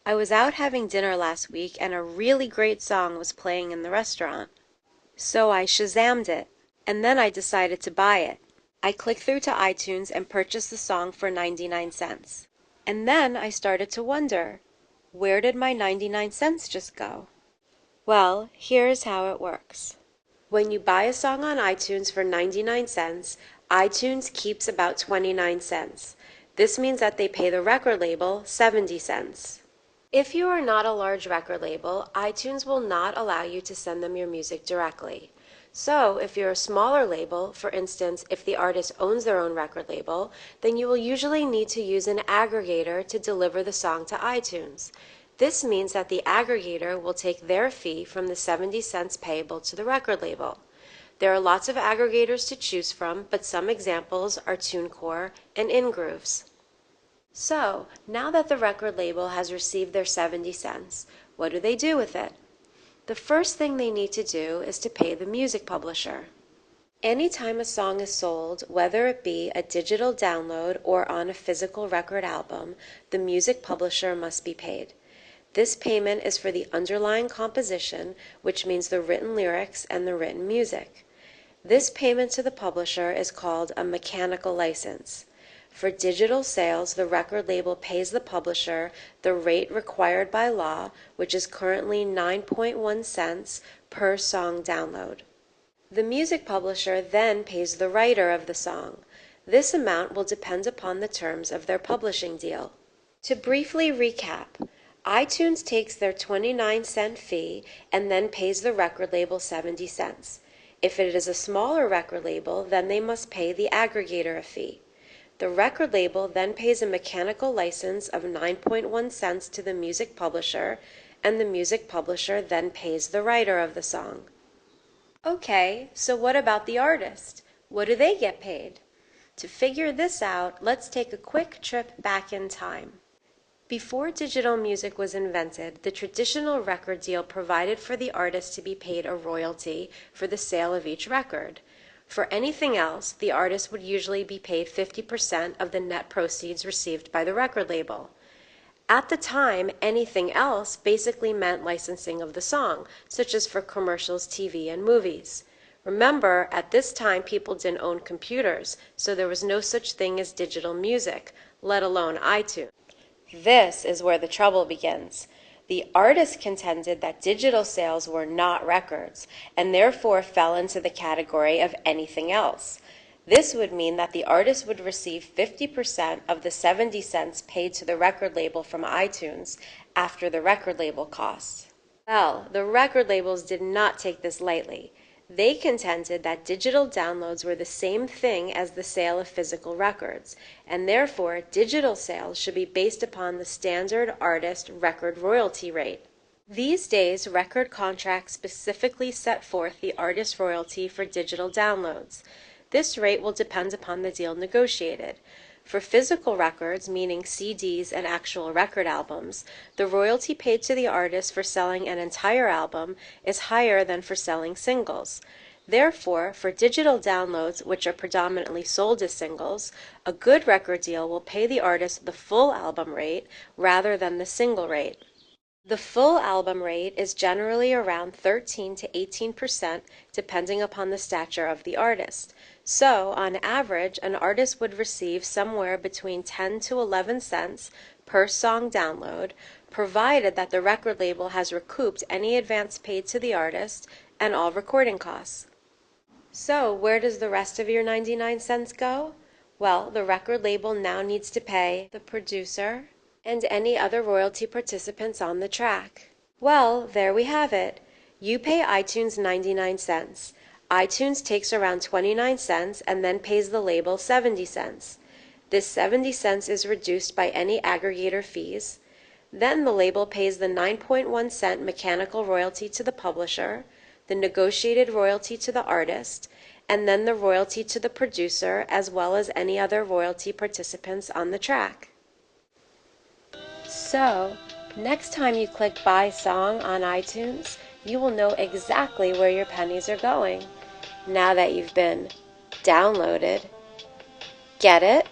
I was out having dinner last week and a really great song was playing in the restaurant. So I Shazammed it, and then I decided to buy it. I clicked through to iTunes and purchased the song for 99 cents. And then I started to wonder, where did my 99 cents just go? Well, here's how it works. When you buy a song on iTunes for 99 cents, iTunes keeps about 29 cents. This means that they pay the record label 70 cents. If you are not a large record label, iTunes will not allow you to send them your music directly. So, if you're a smaller label, for instance, if the artist owns their own record label, then you will usually need to use an aggregator to deliver the song to iTunes. This means that the aggregator will take their fee from the 70 cents payable to the record label. There are lots of aggregators to choose from, but some examples are TuneCore and InGrooves. So, now that the record label has received their 70 cents, what do they do with it? The first thing they need to do is to pay the music publisher. Anytime a song is sold, whether it be a digital download or on a physical record album, the music publisher must be paid. This payment is for the underlying composition, which means the written lyrics and the written music. This payment to the publisher is called a mechanical license. For digital sales, the record label pays the publisher the rate required by law, which is currently 9.1 cents per song download. The music publisher then pays the writer of the song. This amount will depend upon the terms of their publishing deal. To briefly recap, iTunes takes their 29-cent fee and then pays the record label 70 cents. If it is a smaller record label, then they must pay the aggregator a fee. The record label then pays a mechanical license of 9.1 cents to the music publisher, and the music publisher then pays the writer of the song. Okay, so what about the artist? What do they get paid? To figure this out, let's take a quick trip back in time. Before digital music was invented, the traditional record deal provided for the artist to be paid a royalty for the sale of each record. For anything else, the artist would usually be paid 50% of the net proceeds received by the record label. At the time, anything else basically meant licensing of the song, such as for commercials, TV, and movies. Remember, at this time people didn't own computers, so there was no such thing as digital music, let alone iTunes. This is where the trouble begins. The artist contended that digital sales were not records, and therefore fell into the category of anything else. This would mean that the artist would receive 50% of the 70 cents paid to the record label from iTunes after the record label costs. Well, the record labels did not take this lightly. They contended that digital downloads were the same thing as the sale of physical records, and therefore digital sales should be based upon the standard artist record royalty rate. These days, record contracts specifically set forth the artist royalty for digital downloads. This rate will depend upon the deal negotiated. For physical records, meaning CDs and actual record albums, the royalty paid to the artist for selling an entire album is higher than for selling singles. Therefore, for digital downloads, which are predominantly sold as singles, a good record deal will pay the artist the full album rate rather than the single rate. The full album rate is generally around 13 to 18% depending upon the stature of the artist. So, on average, an artist would receive somewhere between 10 to 11 cents per song download, provided that the record label has recouped any advance paid to the artist and all recording costs. So, where does the rest of your 99 cents go? Well, the record label now needs to pay the producer and any other royalty participants on the track. Well, there we have it. You pay iTunes 99 cents. iTunes takes around 29 cents and then pays the label 70 cents. This 70 cents is reduced by any aggregator fees. Then the label pays the 9.1 cent mechanical royalty to the publisher, the negotiated royalty to the artist, and then the royalty to the producer as well as any other royalty participants on the track. So, next time you click Buy Song on iTunes, you will know exactly where your pennies are going now that you've been downloaded. Get it?